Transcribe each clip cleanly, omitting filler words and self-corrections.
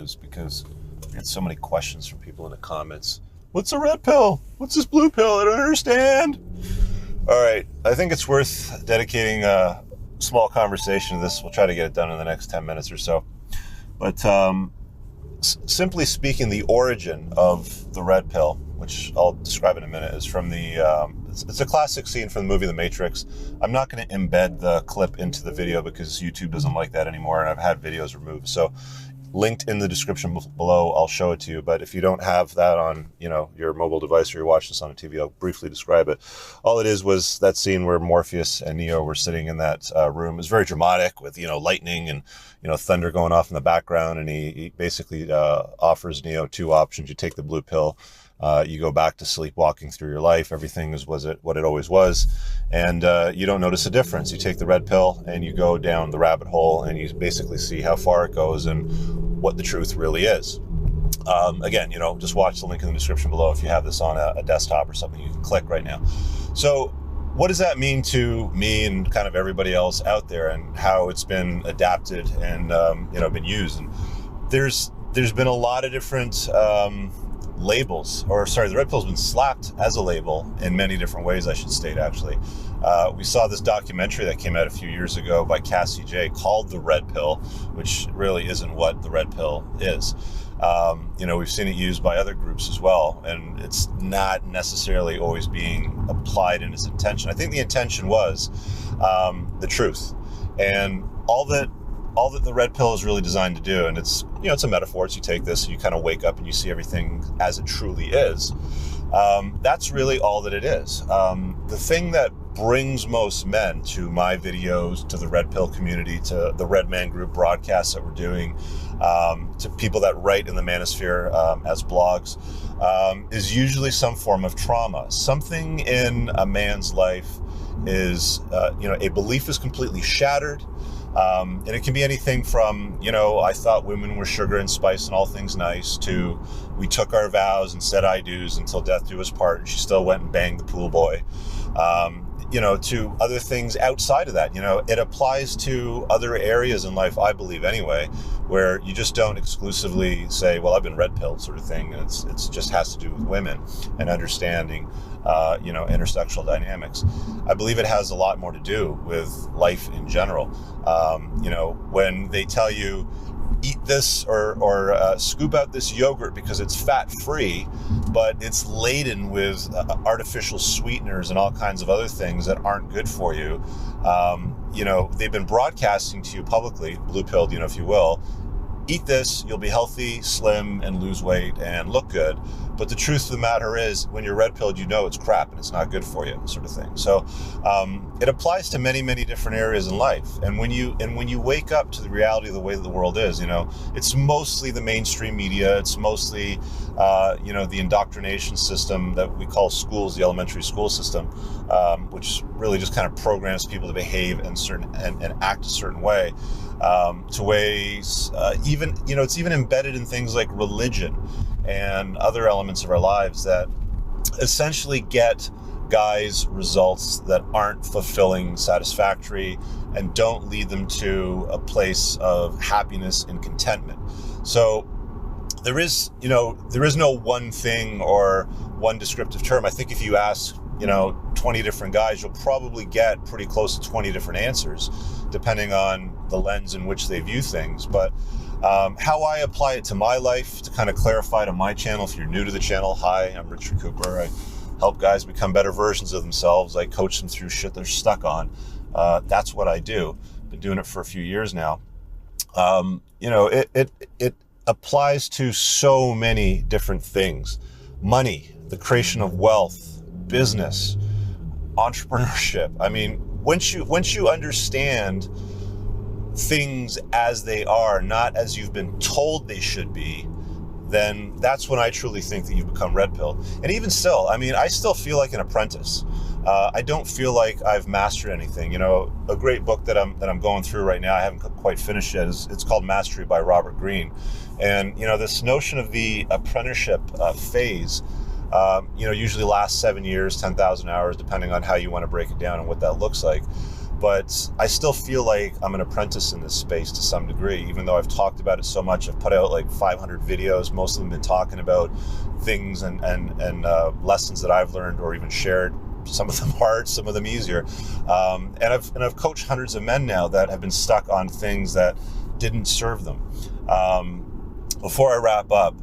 is, because I get so many questions from people in the comments. What's a red pill? What's this blue pill? I don't understand. All right, I think it's worth dedicating a small conversation to this. We'll try to get it done in the next 10 minutes or so. But simply speaking, the origin of the red pill, which I'll describe in a minute, is from the, it's a classic scene from the movie The Matrix. I'm not going to embed the clip into the video because YouTube doesn't like that anymore, and I've had videos removed. So linked in the description below, I'll show it to you. But if you don't have that on, your mobile device, or you're watching this on a TV, I'll briefly describe it. All it is was that scene where Morpheus and Neo were sitting in that room. It was very dramatic with, lightning and, thunder going off in the background. And he basically offers Neo two options. You take the blue pill. You go back to sleepwalking through your life. Everything is what it always was. And you don't notice a difference. You take the red pill and you go down the rabbit hole, and you basically see how far it goes and what the truth really is. Again, just watch the link in the description below if you have this on a desktop or something. You can click right now. So what does that mean to me and kind of everybody else out there, and how it's been adapted and been used? And there's been a lot of different labels, the red pill's been slapped as a label in many different ways, I should state, actually. We saw this documentary that came out a few years ago by Cassie J called The Red Pill, which really isn't what the red pill is. We've seen it used by other groups as well, and it's not necessarily always being applied in its intention. I think the intention was the truth, and all that the red pill is really designed to do, and it's a metaphor. It's you take this, and you kind of wake up and you see everything as it truly is. That's really all that it is. The thing that brings most men to my videos, to the red pill community, to the Red Man Group broadcasts that we're doing, to people that write in the manosphere as blogs, is usually some form of trauma. Something in a man's life is, a belief is completely shattered. And it can be anything from, I thought women were sugar and spice and all things nice, to we took our vows and said I do's until death do us part, and she still went and banged the pool boy. To other things outside of that. It applies to other areas in life, I believe anyway, where you just don't exclusively say, well, I've been red pilled, sort of thing. And it's just has to do with women and understanding, intersexual dynamics. I believe it has a lot more to do with life in general. When they tell you, eat this or scoop out this yogurt because it's fat-free, but it's laden with artificial sweeteners and all kinds of other things that aren't good for you. They've been broadcasting to you publicly, blue-pilled, if you will, eat this, you'll be healthy, slim, and lose weight and look good. But the truth of the matter is, when you're red-pilled, it's crap and it's not good for you, sort of thing. So it applies to many, many different areas in life. And when you wake up to the reality of the way that the world is, it's mostly the mainstream media. It's mostly, the indoctrination system that we call schools, the elementary school system, which really just kind of programs people to behave and act a certain way. To ways, it's even embedded in things like religion and other elements of our lives that essentially get guys results that aren't fulfilling, satisfactory, and don't lead them to a place of happiness and contentment. So there is no one thing or one descriptive term. I think if you ask 20 different guys, you'll probably get pretty close to 20 different answers, depending on the lens in which they view things. But how I apply it to my life, to kind of clarify to my channel, if you're new to the channel, hi, I'm Richard Cooper. I help guys become better versions of themselves. I coach them through shit they're stuck on. That's what I do. Been doing it for a few years now. It applies to so many different things. Money, the creation of wealth, business, entrepreneurship. I mean, once you understand things as they are, not as you've been told they should be, then that's when I truly think that you've become red pilled. And even still, I still feel like an apprentice. I don't feel like I've mastered anything. A great book that I'm going through right now, I haven't quite finished yet, it's called Mastery by Robert Greene. And this notion of the apprenticeship phase, usually lasts 7 years, 10,000 hours, depending on how you want to break it down and what that looks like. but I still feel like I'm an apprentice in this space to some degree, even though I've talked about it so much. I've put out like 500 videos, most of them been talking about things and lessons that I've learned or even shared. Some of them hard, some of them easier. And I've coached hundreds of men now that have been stuck on things that didn't serve them. Before I wrap up,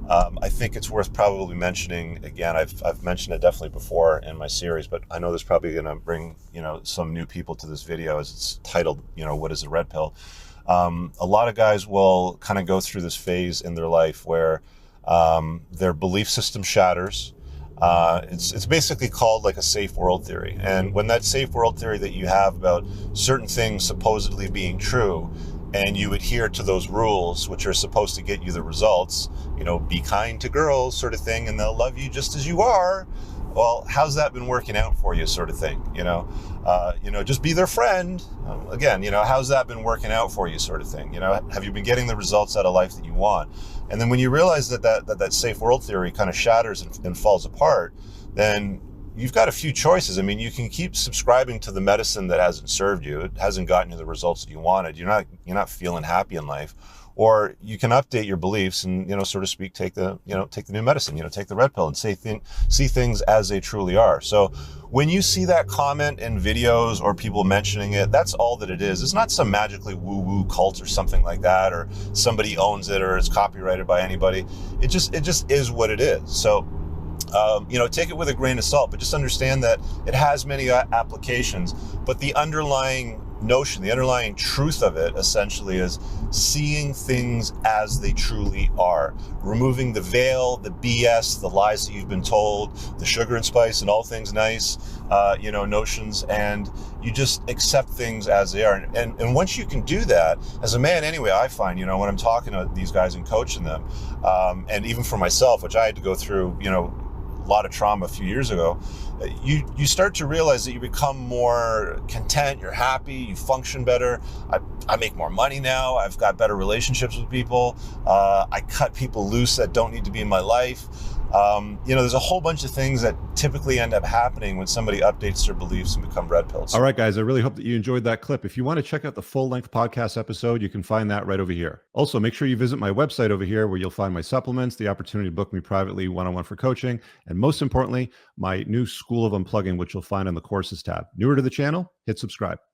I think it's worth probably mentioning again. I've mentioned it definitely before in my series, but I know there's probably going to bring some new people to this video, as it's titled, what is a red pill? A lot of guys will kind of go through this phase in their life where their belief system shatters. It's basically called like a safe world theory, and when that safe world theory that you have about certain things supposedly being true, and you adhere to those rules, which are supposed to get you the results, be kind to girls sort of thing, and they'll love you just as you are. Well, how's that been working out for you sort of thing? Just be their friend. Again, how's that been working out for you sort of thing? Have you been getting the results out of life that you want? And then when you realize that safe world theory kind of shatters and falls apart, then you've got a few choices. I mean, you can keep subscribing to the medicine that hasn't served you. It hasn't gotten you the results that you wanted. You're not feeling happy in life. Or you can update your beliefs and, so to speak, take the new medicine, take the red pill and see things as they truly are. So when you see that comment in videos or people mentioning it, that's all that it is. It's not some magically woo-woo cult or something like that, or somebody owns it or it's copyrighted by anybody. It just is what it is. So take it with a grain of salt, but just understand that it has many applications. But the underlying notion, the underlying truth of it essentially is seeing things as they truly are, removing the veil, the BS, the lies that you've been told, the sugar and spice and all things nice, notions, and you just accept things as they are. And once you can do that, as a man anyway, I find, when I'm talking to these guys and coaching them, and even for myself, which I had to go through, a lot of trauma a few years ago, you start to realize that you become more content, you're happy, you function better. I make more money now, I've got better relationships with people, I cut people loose that don't need to be in my life. There's a whole bunch of things that typically end up happening when somebody updates their beliefs and become red pills. All right, guys, I really hope that you enjoyed that clip. If you want to check out the full-length podcast episode, you can find that right over here. Also, make sure you visit my website over here where you'll find my supplements, the opportunity to book me privately one-on-one for coaching, and most importantly, my new School of Unplugging, which you'll find on the courses tab. Newer to the channel? Hit subscribe.